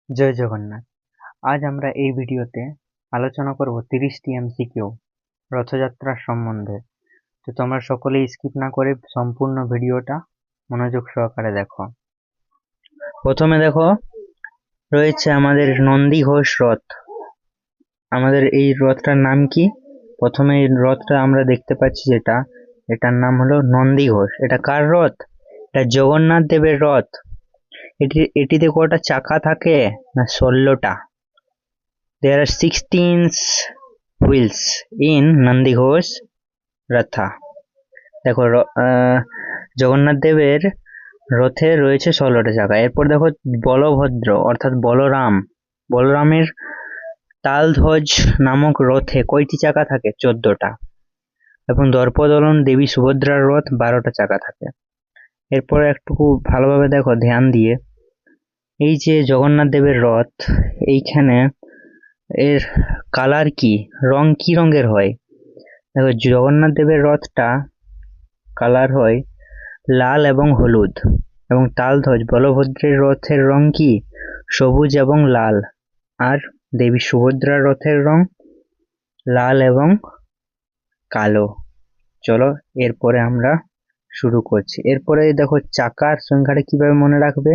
জয় জগন্নাথ। আজ আমরা এই ভিডিওতে আলোচনা করব 30টি এমসিকিউ রথযাত্রার সম্বন্ধে। তো তোমরা সকলেই স্কিপ না করে সম্পূর্ণ ভিডিওটা মনোযোগ সহকারে দেখো। প্রথমে দেখো, রয়েছে আমাদের নন্দী ঘোষ রথ। আমাদের এই রথটার নাম কি? প্রথমে এই রথটা আমরা দেখতে পাচ্ছি এটার নাম হলো নন্দী ঘোষ। এটা কার রথ? এটা জগন্নাথ দেবের রথ। এটিতে কটা চাকা থাকে? না, 16টা। There are 16 wheels in Nandi Ghosh Ratha. দেখো, জগন্নাথ দেবের রথে রয়েছে 16টা চাকা। এরপর দেখো, বলভদ্র অর্থাৎ বলরামের তালধ্বজ নামক রথে কয়টি চাকা থাকে? 14টা। এবং দর্পদলন দেবী সুভদ্রার রথ 12টা চাকা থাকে। এরপর একটু ভালোভাবে দেখো ধ্যান দিয়ে, এই যে জগন্নাথ দেবের রথ, এইখানে এর কালার কি, কি রঙের হয়? দেখো, জগন্নাথ দেবের রথটা কালার হয় লাল এবং হলুদ। এবং তালধ্বজ বলভদ্রের রথের রং কি? সবুজ এবং লাল। আর দেবী সুভদ্রার রথের রং লাল এবং কালো। চলো এরপরে আমরা শুরু করছি। এরপরে দেখো, চাকার সংখ্যাটা কিভাবে মনে রাখবে?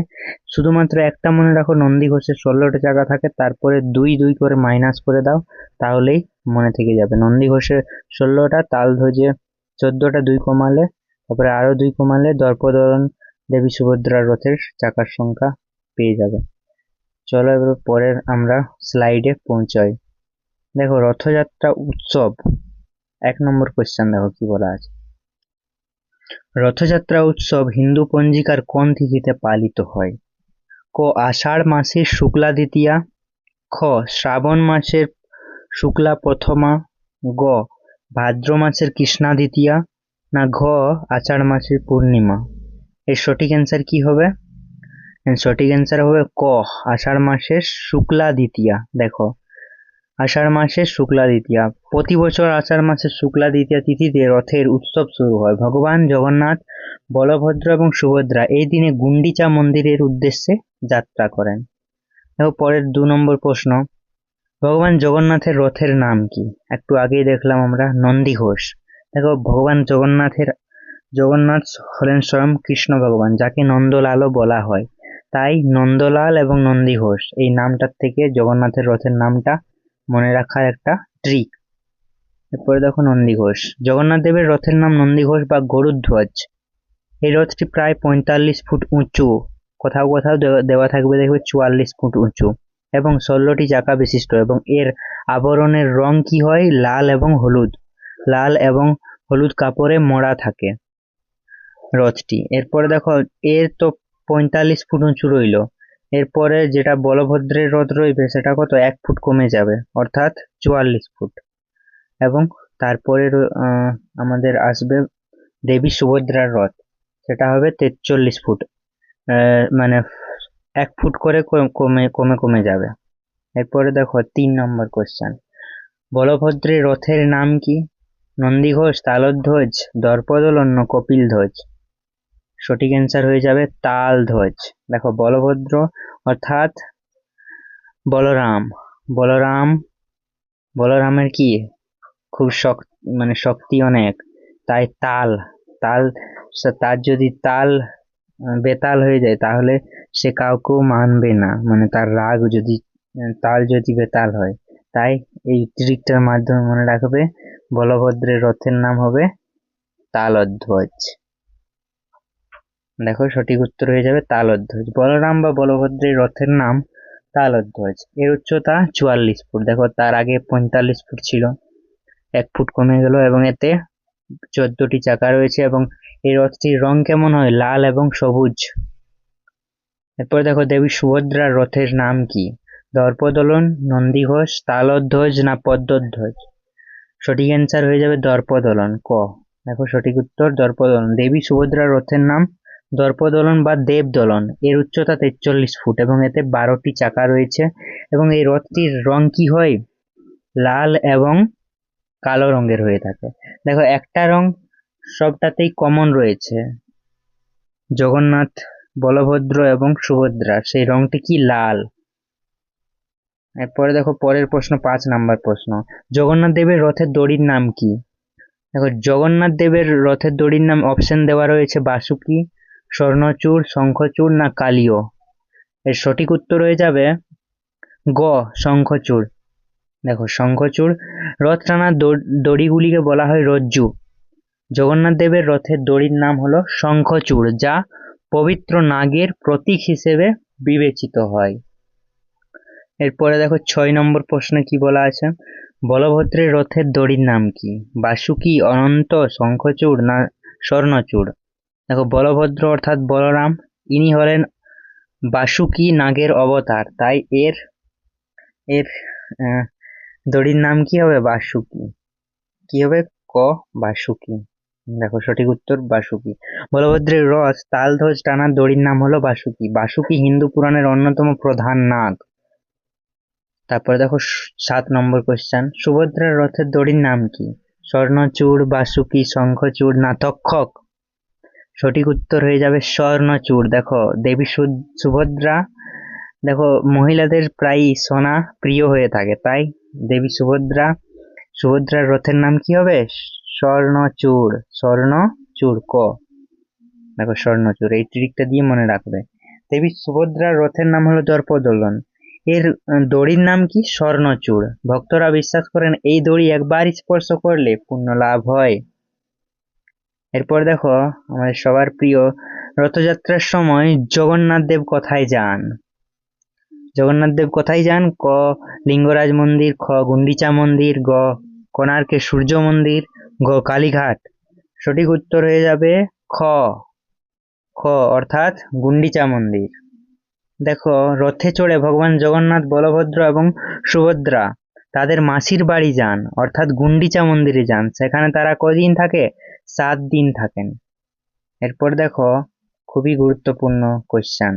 শুধুমাত্র একটা মনে রাখো, নন্দী ঘোষের 16টা চাকা থাকে, তারপরে 2 করে মাইনাস করে দাও, তাহলেই মনে থেকে যাবে। নন্দী ঘোষের 16টা, তালধ্বজে 14টা, 2 কমালে, তারপরে আরো 2 কমালে দর্পদলন দেবী সুভদ্রার রথের চাকার সংখ্যা পেয়ে যাবে। চলো এবার পরের আমরা স্লাইডে পৌঁছাই। দেখো, রথযাত্রা উৎসব 1 নম্বর কোশ্চেন দেখো কি বলা আছে। রথযাত্রা উৎসব হিন্দু পঞ্জিকার কোন তিথিতে পালিত হয়? ক. আষাঢ় মাসের শুক্লা দ্বিতীয়া, খ. শ্রাবণ মাসের শুক্লা প্রথমা, গ. ভাদ্র মাসের কৃষ্ণা দ্বিতীয়া, না ঘ. আষাঢ় মাসের পূর্ণিমা। এর সঠিক অ্যান্সার কি হবে? সঠিক অ্যান্সার হবে ক. আষাঢ় মাসের শুক্লা দ্বিতীয়া। দেখো, আষাঢ় মাসের শুক্লা দ্বিতীয়া, প্রতি বছর আষাঢ় মাসের শুক্লা দ্বিতীয়া তিথিতে রথের উৎসব শুরু হয়। ভগবান জগন্নাথ, বলভদ্র এবং সুভদ্রা এই দিনে গুন্ডিচা মন্দিরের উদ্দেশ্যে যাত্রা করেন। দেখো পরের 2 নম্বর প্রশ্ন, ভগবান জগন্নাথের রথের নাম কি? একটু আগেই দেখলাম আমরা নন্দী ঘোষ। দেখো, ভগবান জগন্নাথ হলেন স্বয়ং কৃষ্ণ ভগবান, যাকে নন্দলালও বলা হয়। তাই নন্দলাল এবং নন্দী ঘোষ এই নামটার থেকে জগন্নাথের রথের নামটা মনে রাখার একটা ট্রিক। এরপরে দেখো, নন্দী ঘোষ। জগন্নাথ দেবের রথের নাম নন্দী ঘোষ বা গরুধ্বজ। এই রথটি প্রায় 45 ফুট উঁচু, কোথাও কোথাও দেওয়া থাকবে দেখবে 44 ফুট উঁচু, এবং 16টি চাকা বিশিষ্ট, এবং এর আবরণের রং কি হয়? লাল এবং হলুদ। লাল এবং হলুদ কাপড়ে মোড়া থাকে রথটি। এরপরে দেখো, এর তো 45 ফুট উঁচু রইল, এরপরে যেটা বলভদ্রের রথ রইবে সেটা কত? 1 ফুট কমে যাবে, অর্থাৎ 44 ফুট। এবং তারপরে আমাদের আসবে দেবী সুভদ্রার রথ, সেটা হবে 43 ফুট। মানে 1 ফুট করে কমে কমে কমে যাবে। এরপরে দেখো 3 নম্বর কোশ্চেন, বলভদ্রের রথের নাম কি? নন্দীঘোষ, তালধ্বজ, দর্পদলন না কপিল ধ্বজ? সঠিক অ্যান্সার হয়ে যাবে তালধ্বজ। দেখো, বলভদ্র অর্থাৎ বলরাম, বলরাম বলরামের কি খুব শক্তি অনেক, তাই তাল তার যদি তাল বেতাল হয়ে যায় তাহলে সে কাউকেও মানবে না, মানে তার রাগ যদি তাল যদি বেতাল হয়। তাই এই ট্রিকটার মাধ্যমে মনে রাখবে বলভদ্রের রথের নাম হবে তালধ্বজ। দেখো, সঠিক উত্তর হয়ে যাবে তালধ্বজ। বলরাম বা বলভদ্রের রথের নাম তালধ্বজ। এর উচ্চতা 44 ফুট। দেখো, তার আগে 45 ফুট ছিল, 1 ফুট কমে গেল, এবং এতে 14টি চাকা রয়েছে। এবং এই রথটির রং কেমন হয়? লাল এবং সবুজ। এরপরে দেখো, দেবী সুভদ্রার রথের নাম কি? দর্পদলন, নন্দীঘোষ, তালধ্বজ না পদ্মধ্বজ? সঠিক অ্যান্সার হয়ে যাবে দর্পদলন, ক। দেখো, সঠিক উত্তর দর্পদলন। দেবী সুভদ্রার রথের নাম দর্পদলন বা দেবদলন। এর উচ্চতা 43 ফুট এবং এতে 12টি চাকা রয়েছে। এবং এই রথটির রং কি হয়? লাল এবং কালো রঙের হয়ে থাকে। দেখো, একটা রং সবটাতেই কমন রয়েছে, জগন্নাথ, বলভদ্র এবং সুভদ্রা, সেই রংটি কি? লাল। এরপরে দেখো পরের প্রশ্ন, 5 নম্বর প্রশ্ন, জগন্নাথ দেবের রথের দড়ির নাম কি? দেখো জগন্নাথ দেবের রথের দড়ির নাম অপশন দেওয়া রয়েছে বাসুকি, স্বর্ণচূড়, শঙ্খচূড় না কালীয়। এর সঠিক উত্তর হয়ে যাবে গ, শঙ্খচূড়। দেখো শঙ্খচূড়। রথ টানার দড়িগুলিকে বলা হয় রজ্জু। জগন্নাথ দেবের রথের দড়ির নাম হলো শঙ্খচূড়, যা পবিত্র নাগের প্রতীক হিসেবে বিবেচিত হয়। এরপরে দেখো 6 নম্বর প্রশ্নে কি বলা আছে, বলভদ্রের রথের দড়ির নাম কি? বাসুকি, অনন্ত, শঙ্খচূড় না স্বর্ণচূড়। দেখো বলভদ্র অর্থাৎ বলরাম, ইনি হলেন বাসুকি নাগের অবতার, তাই এর এর আহ, দড়ির নাম কি হবে? বাসুকি। কি হবে? ক, বাসুকি। দেখো সঠিক উত্তর বাসুকি। বলভদ্রের রথ তালধ্বজ টানার দড়ির নাম হলো বাসুকি। বাসুকি হিন্দু পুরাণের অন্যতম প্রধান নাগ। তারপরে দেখো 7 নম্বর কোশ্চেন, সুভদ্রার রথের দড়ির নাম কি? স্বর্ণচূড়, বাসুকি, শঙ্খচূড় না তক্ষক। সঠিক উত্তর হয়ে যাবে স্বর্ণচূড়। দেখো দেবী সুভদ্রা, দেখো মহিলাদের প্রায়ই সোনা প্রিয় হয়ে থাকে, তাই দেবী সুভদ্রার রথের নাম কি হবে? স্বর্ণচূড়। স্বর্ণচূড় ক। দেখো স্বর্ণচূড়, এই ট্রিকটা দিয়ে মনে রাখবে। দেবী সুভদ্রার রথের নাম হলো দর্পদলন। এর দড়ির নাম কি? স্বর্ণচূড়। ভক্তরা বিশ্বাস করেন এই দড়ি একবার স্পর্শ করলে পুণ্য লাভ হয়। এরপর দেখো আমাদের সবার প্রিয়, রথযাত্রার সময় জগন্নাথ দেব কোথায় যান? জগন্নাথ দেব কোথায় যান? ক, লিঙ্গরাজ মন্দির, খ, গুন্ডিচা মন্দির, গ, কোণার্কের সূর্য মন্দির, গ, কালীঘাট। সঠিক উত্তর হয়ে যাবে খ, খ অর্থাৎ গুন্ডিচা মন্দির। দেখো রথে চড়ে ভগবান জগন্নাথ, বলভদ্র এবং সুভদ্রা তাদের মাসির বাড়ি যান, অর্থাৎ গুন্ডিচা মন্দিরে যান। সেখানে তারা কদিন থাকে? 7 দিন থাকেন। এরপর দেখো খুবই গুরুত্বপূর্ণ কোশ্চেন,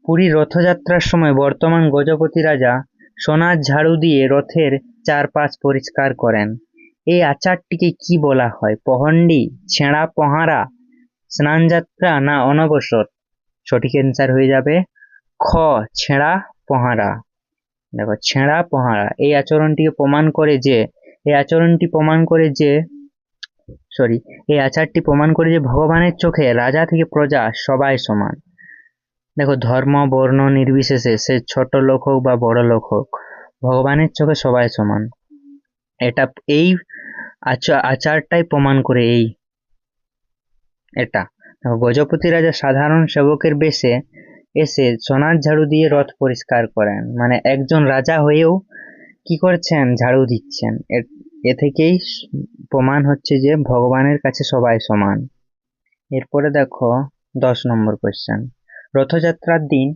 পুরী রথযাত্রার সময় বর্তমান গজপতি রাজা সোনার ঝাড়ু দিয়ে রথের চারপাশ পরিষ্কার করেন। এই আচারটিকে কি বলা হয়? পহন্ডি, ছেঁড়া পহারা, স্নানযাত্রা না অনবসর। সঠিক অ্যান্সার হয়ে যাবে খ, ছেঁড়া পহারা। দেখো ছেঁড়া পহারা এই আচরণটি প্রমাণ করে যে এই আচারটি প্রমাণ করে যে ভগবানের চোখে রাজা থেকে প্রজা সবাই সমান। দেখো ধর্ম বর্ণ নির্বিশেষে, সে ছোট লোক হোক বা বড় লোক হোক, ভগবানের চোখে সবাই সমান। এটা এই আচারটাই প্রমাণ করে এটা। দেখো গজপতি রাজা সাধারণ সেবকের বেশে এসে সোনার ঝাড়ু দিয়ে রথ পরিষ্কার করেন, মানে একজন রাজা হয়েও কি করছেন? ঝাড়ু দিচ্ছেন। এ থেকেই প্রমাণ হচ্ছে যে ভগবানের কাছে সবাই সমান। এরপরে দেখো 10 নম্বর কোশ্চেন, রথযাত্রার দিন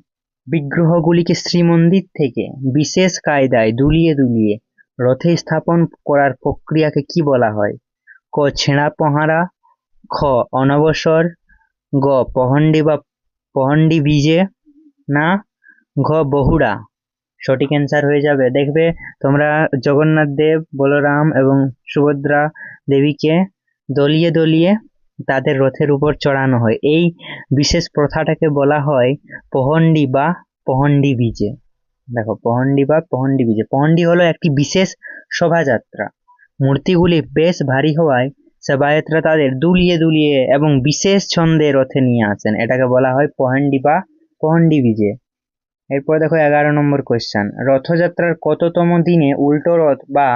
বিগ্রহগুলিকে শ্রীমন্দির থেকে বিশেষ কায়দায় দুলিয়ে দুলিয়ে রথে স্থাপন করার প্রক্রিয়াকে কি বলা হয়? ক, ছেঁড়া পহারা, খ, অনবসর, গ, পহন্ডি বিজে না ঘ, বহুড়া। সঠিক অ্যান্সার হয়ে যাবে, দেখবে তোমরা জগন্নাথ দেব, বলরাম এবং সুভদ্রা দেবীকে দলিয়ে দলিয়ে তাদের রথের উপর চড়ানো হয়। এই বিশেষ প্রথাটাকে বলা হয় পহন্ডি বা পহন্ডি বিজে। দেখো পহন্ডি বা পহন্ডি বিজে। পহন্ডি হলো একটি বিশেষ শোভাযাত্রা। মূর্তিগুলি বেশ ভারী হওয়ায় সেবায়েতরা তাদের দুলিয়ে দুলিয়ে এবং বিশেষ ছন্দে রথে নিয়ে আসেন। এটাকে বলা হয় পহন্ডি বা পহন্ডি বিজে। এরপর দেখো 11 নম্বর কোশ্চেন, রথযাত্রার কততম দিনে উল্টো রথ বা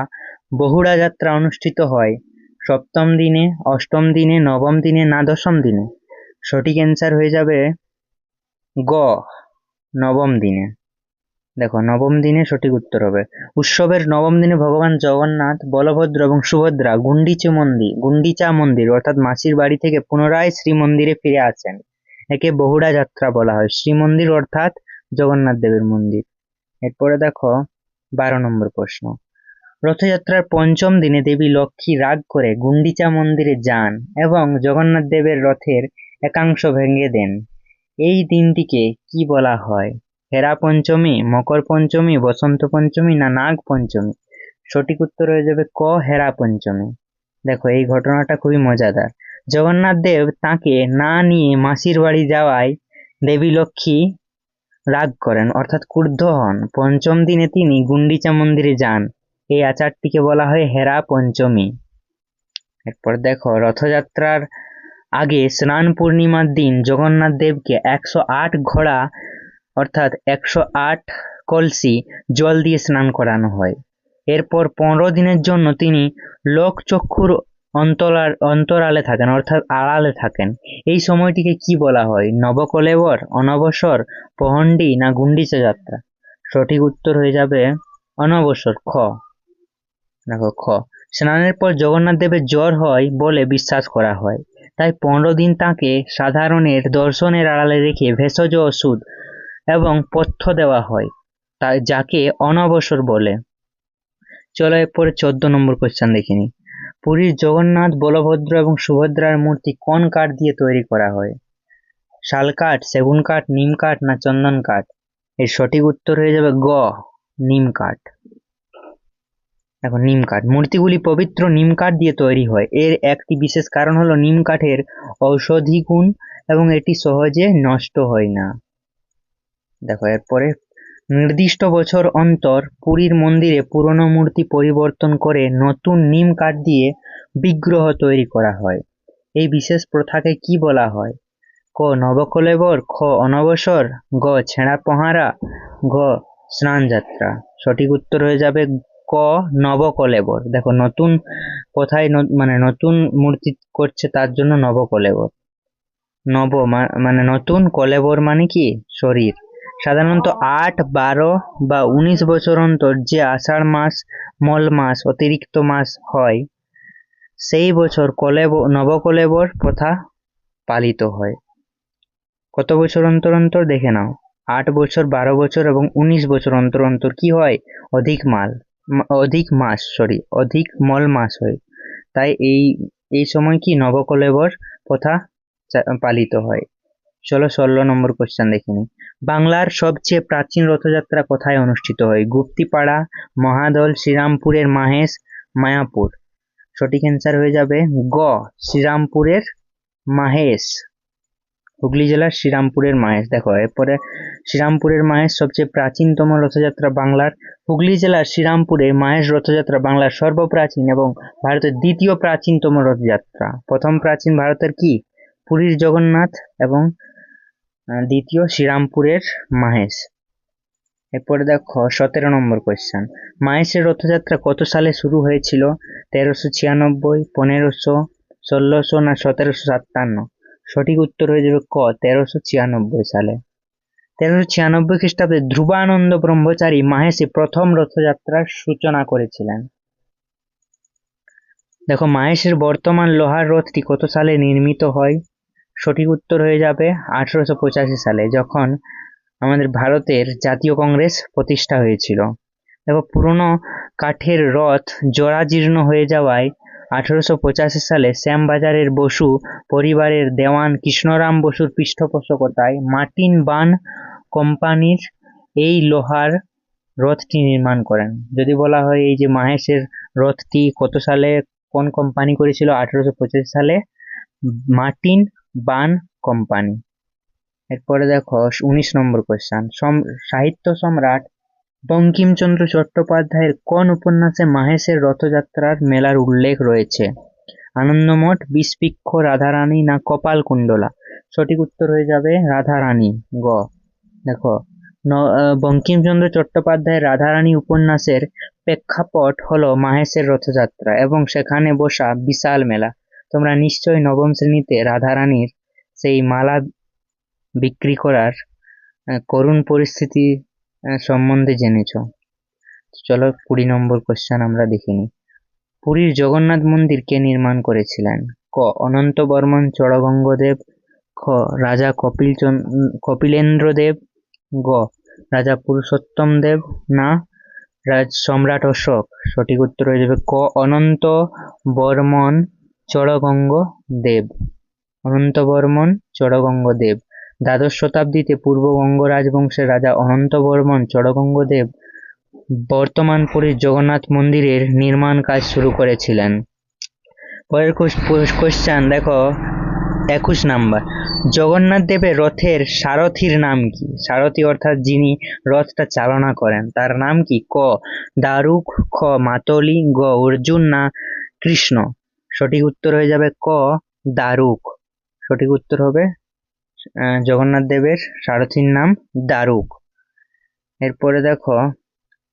বহুড়া যাত্রা অনুষ্ঠিত হয়? সপ্তম দিনে, অষ্টম দিনে, নবম দিনে না দশম দিনে। সঠিক অ্যান্সার হয়ে যাবে গ, নবম দিনে। দেখো নবম দিনে সঠিক উত্তর হবে। উৎসবের নবম দিনে ভগবান জগন্নাথ, বলভদ্র এবং সুভদ্রা গুন্ডিচা মন্দির অর্থাৎ মাসির বাড়ি থেকে পুনরায় শ্রীমন্দিরে ফিরে আসেন। একে বহুড়া যাত্রা বলা হয়। শ্রীমন্দির অর্থাৎ জগন্নাথ দেবের মন্দির। এরপরে দেখো 12 নম্বর প্রশ্ন, রথযাত্রার পঞ্চম দিনে দেবী লক্ষ্মী রাগ করে গুন্ডিচা মন্দিরে যান এবং জগন্নাথ দেবের রথের একাংশ ভেঙে দেন। এই দিনটিকে কি বলা হয়? হেরা পঞ্চমী, মকর পঞ্চমী, বসন্ত পঞ্চমী না নাগ পঞ্চমী। সঠিক উত্তর হয়ে যাবে ক, হেরা পঞ্চমী। দেখো এই ঘটনাটা খুবই মজাদার। জগন্নাথ দেব তাকে না নিয়ে মাসির বাড়ি যাওয়ায় দেবী লক্ষ্মী রাগ করেন অর্থাৎ ক্রুদ্ধ হন। পঞ্চম দিনে তিনি গুন্ডিচা মন্দিরে যান। এই আচারটিকে বলা হয় হেরা পঞ্চমী। এরপর দেখো, রথযাত্রার আগে স্নান পূর্ণিমার দিন জগন্নাথ দেবকে 108 ঘোড়া অর্থাৎ 108 কলসি জল দিয়ে স্নান করানো হয়। এরপর 15 দিনের জন্য তিনি লোকচক্ষুর অন্তরালে থাকেন অর্থাৎ আড়ালে থাকেন। এই সময়টিকে কি বলা হয়? নবকলেবর, অনবসর, পহণ্ডি না গুন্ডিচা যাত্রা? সঠিক উত্তর হয়ে যাবে অনবসর, খ। দেখো, খ। স্নানের পর জগন্নাথ দেবের জ্বর হয় বলে বিশ্বাস করা হয়, তাই 15 দিন তাঁকে সাধারণের দর্শনের আড়ালে রেখে ভেষজ ওষুধ এবং পথ্য দেওয়া হয়, তাই যাকে অনবসর বলে। চলো এরপরে 14 নম্বর কোশ্চেন দেখে নিই। পুরীর জগন্নাথ, বলভদ্র এবং সুভদ্রার মূর্তি কোন কাঠ দিয়ে তৈরি করা হয়? শাল কাঠ, সেগুন কাঠ, নিম কাঠ না চন্দন কাঠ? এর সঠিক উত্তর হয়ে যাবে গ, নিম কাঠ। দেখো, নিম কাঠ। মূর্তিগুলি পবিত্র নিম কাঠ দিয়ে তৈরি হয়। এর একটি বিশেষ কারণ হলো নিম কাঠের ঔষধি গুণ এবং এটি সহজে নষ্ট হয় না। দেখো এরপরে, নির্দিষ্ট বছর অন্তর পুরীর মন্দিরে পুরনো মূর্তি পরিবর্তন করে নতুন নিম কাঠ দিয়ে বিগ্রহ তৈরি করা হয়। এই বিশেষ প্রথাকে কি বলা হয়? ক, নবকলেবর, খ, অনবসর, গ, ছেঁড়া পহারা, ঘ, স্নান যাত্রা? সঠিক উত্তর হয়ে যাবে ক, নবকলেবর। দেখো, নতুন কোথায় মানে নতুন মূর্তি করছে তার জন্য নবকলেবর। নব মানে নতুন, কলেবর মানে কি শরীর। সাধারণত 8, 12 বা 19 বছর অন্তর যে আষাঢ় মাস, মল মাস অতিরিক্ত মাস হয়, সেই বছর নবকলেবর প্রথা পালিত হয়। কত বছর অন্তর অন্তর দেখে নাও, 8 বছর, 12 বছর এবং 19 বছর অন্তর অন্তর কি হয়? অধিক মল মাস হয়। তাই এই সময় কি নবকলেবর প্রথা পালিত হয়। চলো 16 নম্বর কোশ্চেন দেখে নিই। বাংলার সবচেয়ে প্রাচীন রথযাত্রা কোথায় অনুষ্ঠিত হয়? গুপ্তিপাড়া, মহাদল, শ্রীরামপুরের মাহেশ, মায়াপুর? সঠিক অ্যান্সার হয়ে যাবে গ, শ্রীরামপুরের মাহেশ। হুগলি জেলার শ্রীরামপুরের মাহেশ। দেখো এরপরে, শ্রীরামপুরের মাহেশ সবচেয়ে প্রাচীনতম রথযাত্রা বাংলার। হুগলি জেলার শ্রীরামপুরের মাহেশ রথযাত্রা বাংলার সর্বপ্রাচীন এবং ভারতের দ্বিতীয় প্রাচীনতম রথযাত্রা। প্রথম প্রাচীন ভারতের কি? পুরীর জগন্নাথ এবং দ্বিতীয় শ্রীরামপুরের মাহেশ। এরপরে দেখো 17 নম্বর কোয়েশ্চেন। মাহেশের রথযাত্রা কত সালে শুরু হয়েছিল? 1396, 1500, 1600 না 1757? সঠিক উত্তর হয়ে যাবে ক, 1396 সালে। 1396 খ্রিস্টাব্দে ধ্রুবানন্দ ব্রহ্মচারী মাহেশে প্রথম রথযাত্রার সূচনা করেছিলেন। দেখো, মাহেশের বর্তমান লোহার রথটি কত সালে নির্মিত হয়? সঠিক উত্তর হয়ে যাবে 1885 সালে, যখন আমাদের ভারতের জাতীয় কংগ্রেস প্রতিষ্ঠা হয়েছিল। দেখো, পুরনো কাঠের রথ জরাজীর্ণ হয়ে যাওয়ায় 1885 সালে শ্যামবাজারের বসু পরিবারের দেওয়ান কৃষ্ণরাম বসুর পৃষ্ঠপোষকতায় মার্টিন বান কোম্পানির এই লোহার রথটি নির্মাণ করেন। যদি বলা হয় এই যে মাহেশের রথটি কত সালে কোন কোম্পানি করেছিল? 1885 সালে মার্টিন বান কোম্পানি। এরপরে দেখো 19 নম্বর কোয়েশ্চেন। সাহিত্য সম্রাট বঙ্কিমচন্দ্র চট্টোপাধ্যায়ের কোন উপন্যাসে মাহেশের রথযাত্রার মেলার উল্লেখ রয়েছে? আনন্দমঠ, বিষবৃক্ষ, রাধারানী না কপালকুণ্ডলা? সঠিক উত্তর হয়ে যাবে রাধারানী, গ। দেখো, বঙ্কিমচন্দ্র চট্টোপাধ্যায়ের রাধারানী উপন্যাসের প্রেক্ষাপট হলো মাহেশের রথযাত্রা এবং সেখানে বসা বিশাল মেলা। তোমরা নিশ্চয়ই নবম শ্রেণীতে রাধারানীর সেই মালা বিক্রি করার করুণ পরিস্থিতি সম্বন্ধে জেনেছ। চলো 20 নম্বর কোশ্চেন আমরা দেখে নিই। পুরীর জগন্নাথ মন্দির কে নির্মাণ করেছিলেন? ক, অনন্ত বর্মন চড়গঙ্গদেব, খ, রাজা কপিলেন্দ্র দেব, গ, রাজা পুরুষোত্তম দেব না সম্রাট অশোক? সঠিক উত্তর হয়ে যাবে ক, অনন্ত বর্মন চড়গঙ্গ দেব। অনন্ত বর্মন চড়গঙ্গ দেব। দ্বাদশ শতাব্দীতে পূর্ববঙ্গ রাজবংশের রাজা অনন্ত বর্মন চড়গঙ্গ দেব বর্তমান পুরীর জগন্নাথ মন্দিরের নির্মাণ কাজ শুরু করেছিলেন। পরের কোশ্চেন দেখো, 21 নাম্বার, জগন্নাথ দেবের রথের সারথীর নাম কি? সারথী অর্থাৎ যিনি রথটা চালনা করেন তার নাম কি? ক দারুক, খ মাতলি, গ অর্জুন, না কৃষ্ণ। সঠিক উত্তর হয়ে যাবে ক দারুক। সঠিক উত্তর হবে জগন্নাথ দেবের সারথীর নাম দারুক। এরপরে দেখো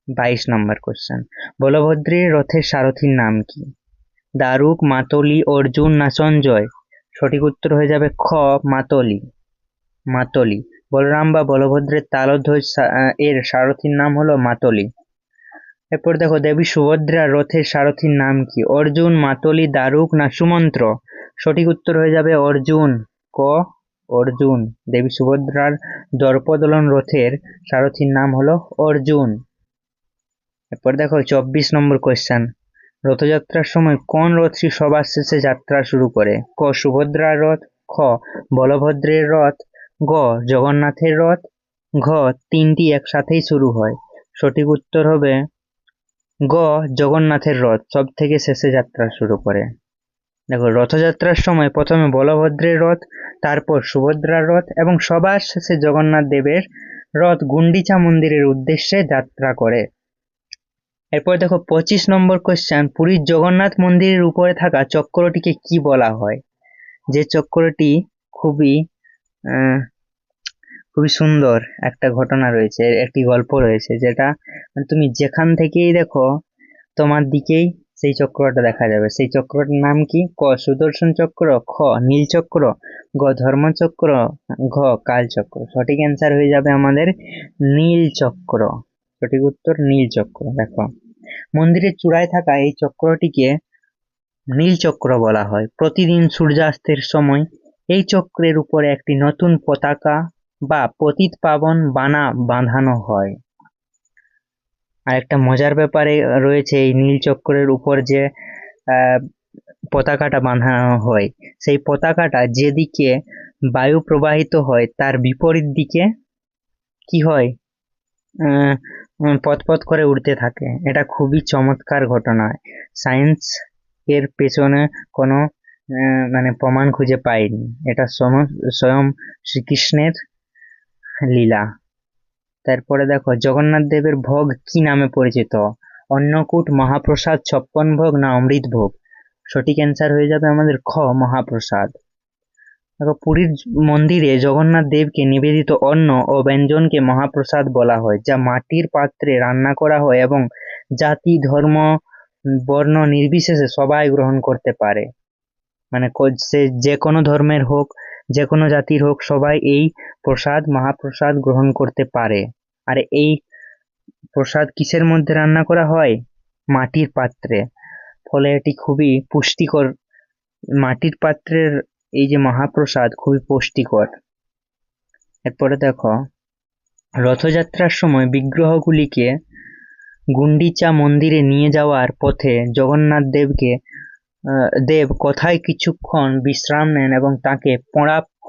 22 নম্বর কোশ্চেন, বলভদ্রের রথের সারথীর নাম কি? দারুক, মাতলি, অর্জুন, না সঞ্জয়। সঠিক উত্তর হয়ে যাবে খ মাতলি। মাতলি। বলরাম বা বলভদ্রের তালধ্বজ এর সারথীর নাম হলো মাতলি। এরপর দেখো দেবী সুভদ্রার রথের সারথীর নাম কি? অর্জুন, মাতলি, দারুক, না সুমন্ত্র। সঠিক উত্তর হয়ে যাবে অর্জুন। ক অর্জুন। দেবী সুভদ্রার দর্পদলন রথের সারথীর নাম হলো অর্জুন। এরপর দেখো 24 নম্বর কোয়েশ্চেন, রথযাত্রার সময় কোন রথটি সবার শেষে যাত্রা শুরু করে? ক সুভদ্রার রথ, খ বলভদ্রের রথ, গ জগন্নাথের রথ, ঘ তিনটি একসাথেই শুরু হয়। সঠিক উত্তর হবে গ জগন্নাথের রথ সব থেকে শেষে যাত্রা শুরু করে। দেখো রথযাত্রার সময় প্রথমে বলভদ্রের রথ, তারপর সুভদ্রার রথ এবং সবার শেষে জগন্নাথ দেবের রথ গুন্ডিচা মন্দিরের উদ্দেশ্যে যাত্রা করে। এরপর দেখো 25 নম্বর কোশ্চেন, পুরীর জগন্নাথ মন্দিরের উপরে থাকা চক্রটিকে কি বলা হয়? যে চক্রটি খুবই খুবই সুন্দর একটা ঘটনা রয়েছে, একটি গল্প রয়েছে, যেটা তুমি যেখান থেকেই দেখো তোমার দিকেই সেই চক্রটা দেখা যাবে। সেই চক্রটার নাম কি? ক সুদর্শন চক্র, খ নীল চক্র, গ ধর্মচক্র, ঘ কাল চক্র। সঠিক অ্যান্সার হয়ে যাবে আমাদের নীল চক্র। সঠিক উত্তর নীল চক্র। দেখো মন্দিরের চূড়ায় থাকা এই চক্রটিকে নীল চক্র বলা হয়। প্রতিদিন সূর্যাস্তের সময় এই চক্রের উপরে একটি নতুন পতাকা বা পতিত পাবন বানা বাঁধানো হয়। আর একটা মজার ব্যাপারে রয়েছে, এই নীল চক্রের উপর যে পতাকাটা বাঁধানো হয়, সেই পতাকাটা যেদিকে বায়ু প্রবাহিত হয় তার বিপরীত দিকে কি হয়, পথ করে উড়তে থাকে। এটা খুবই চমৎকার ঘটনা। সায়েন্স এর পেছনে কোনো মানে প্রমাণ খুঁজে পাইনি। এটা স্বয়ং শ্রীকৃষ্ণের লীলা। তারপরে দেখো জগন্নাথ দেবের ভোগ কি নামে পরিচিত? অন্নকূট, মহাপ্রসাদ, 56 ভোগ, না অমৃত ভোগ। সঠিক অ্যান্সার হয়ে যাবে আমাদের খ মহাপ্রসাদ। দেখো পুরীর মন্দিরে জগন্নাথ দেবকে নিবেদিত অন্ন ও ব্যঞ্জনকে মহাপ্রসাদ বলা হয়, যা মাটির পাত্রে রান্না করা হয় এবং জাতি, ধর্ম, বর্ণ নির্বিশেষে সবাই গ্রহণ করতে পারে। মানে সে যে কোনো ধর্মের হোক, যে কোনো জাতির হোক, সবাই এই প্রসাদ মহাপ্রসাদ গ্রহণ করতে পারে। আর এই প্রসাদ কিসের মধ্যে রান্না করা হয়? মাটির পাত্রে। ফলে এটি খুবই পুষ্টিকর। মাটির পাত্রের এই যে মহাপ্রসাদ খুবই পুষ্টিকর। এরপরে দেখো রথযাত্রার সময় বিগ্রহগুলিকে গুন্ডিচা মন্দিরে নিয়ে যাওয়ার পথে জগন্নাথ দেব কোথায় কিছুক্ষণ বিশ্রাম নেন এবং তাকে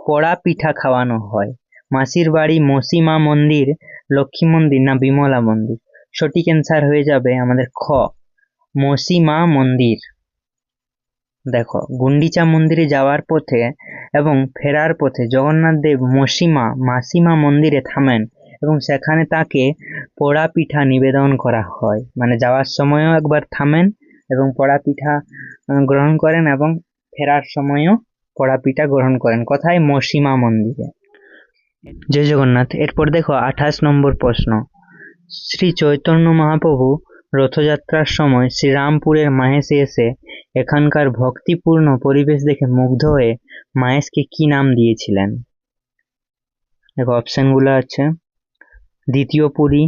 পোড়া পিঠা খাওয়ানো হয়? মাসির বাড়ি, মসিমা মন্দির, লক্ষ্মী মন্দির, না বিমলা মন্দির। সঠিক অ্যান্সার হয়ে যাবে আমাদের খ মসিমা মন্দির। দেখো গুন্ডিচা মন্দিরে যাওয়ার পথে এবং ফেরার পথে জগন্নাথ দেব মাসিমা মন্দিরে থামেন এবং সেখানে তাকে পোড়া পিঠা নিবেদন করা হয়। মানে যাওয়ার সময়ও একবার থামেন এবং পোড়া পিঠা গ্রহণ করেন এবং ফেরার সময়ও পোড়া পিঠা গ্রহণ করেন। কোথায়? মসিমা মন্দিরে। জয় জগন্নাথ। এরপর দেখো 28 নম্বর প্রশ্ন, শ্রী চৈতন্য মহাপ্রভু রথযাত্রার সময় শ্রীরামপুরের মাহেশে এসে এখানকার ভক্তিপূর্ণ পরিবেশ দেখে মুগ্ধ হয়ে মাহেশকে কি নাম দিয়েছিলেন? দেখো অপশনগুলো আছে, দ্বিতীয় পুরী,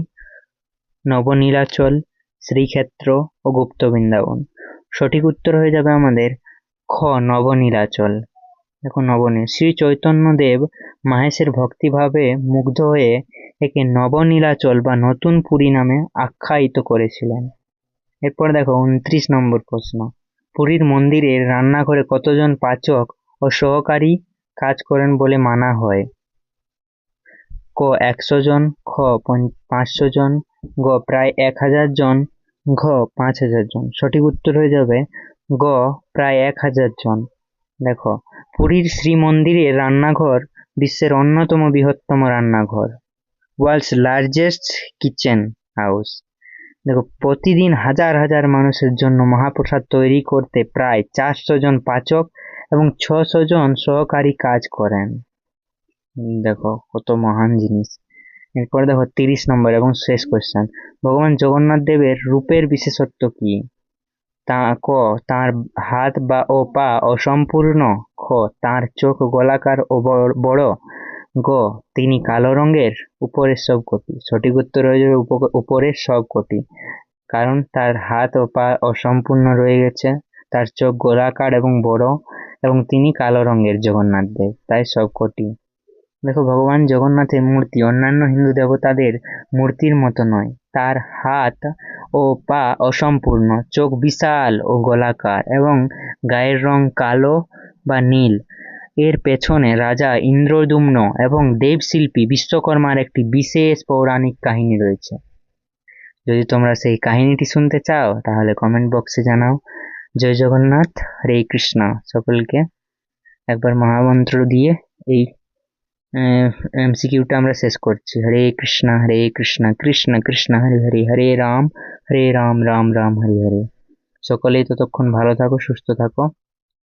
নবনীলাচল, শ্রীক্ষেত্র ও গুপ্ত বৃন্দাবন। সঠিক উত্তর হয়ে যাবে আমাদের খ নবনীলাচল। দেখো শ্রী চৈতন্য দেব মাহেশের ভক্তিভাবে মুগ্ধ হয়ে একে নবনীলাচল বা নতুন পুরী নামে আখ্যায়িত করেছিলেন। এরপর দেখো 29 নম্বর প্রশ্ন, পুরীর মন্দিরের রান্নাঘরে কতজন পাচক ও সহকারী কাজ করেন বলে মানা হয়? ক 100 জন, খ 500 জন, গ প্রায় 1000 জন, ঘ 5000 জন। সঠিক উত্তর হয়ে যাবে গ প্রায় 1000 জন। দেখো পুরীর শ্রীমন্দিরের রান্নাঘর বিশ্বের অন্যতম বৃহত্তম রান্নাঘর, ওয়ার্ল্ডস লার্জেস্ট কিচেন হাউস। দেখো, প্রতিদিন হাজার হাজার মানুষের জন্য মহাপ্রসাদ তৈরি করতে প্রায় 400 জন পাচক এবং 600 জন সহকারী কাজ করেন। দেখো কত মহান জিনিস। এরপরে দেখো 30 নম্বর এবং শেষ কোশ্চেন, ভগবান জগন্নাথ দেবের রূপের বিশেষত্ব কি? তার হাত বা ও পা অসম্পূর্ণ। খ, তার চোখ গোলাকার ও বড়। গ, তিনি কালো রঙের। উপরের সবকটি। সঠিক উত্তর হয়ে যাবে উপরের সবকটি, কারণ তার হাত ও পা অসম্পূর্ণ রয়ে গেছে, তার চোখ গোলাকার এবং বড়, এবং তিনি কালো রঙের জগন্নাথ দেব, তাই সবকটি। দেখো, ভগবান জগন্নাথের মূর্তি অন্যান্য হিন্দু দেবতাদের মূর্তির মতো নয়। তার হাত ও পা অসম্পূর্ণ, চোখ বিশাল ও গোলাকার, এবং গায়ের রং কালো বা নীল। এর পেছনে রাজা ইন্দ্রদ্যুম্ন এবং দেবশিল্পী বিশ্বকর্মার একটি বিশেষ পৌরাণিক কাহিনী রয়েছে। যদি তোমরা সেই কাহিনীটি শুনতে চাও তাহলে কমেন্ট বক্সে জানাও। জয় জগন্নাথ, হরে কৃষ্ণ। সকলকে একবার মহামন্ত্র দিয়ে এই এমসিকিউটা আমরা শেষ করছি। হরে কৃষ্ণ কৃষ্ণ কৃষ্ণ হরে হরে, হরে রাম রাম রাম হরে হরে। সকলেই ততক্ষণ ভালো থাকো, সুস্থ থাকো।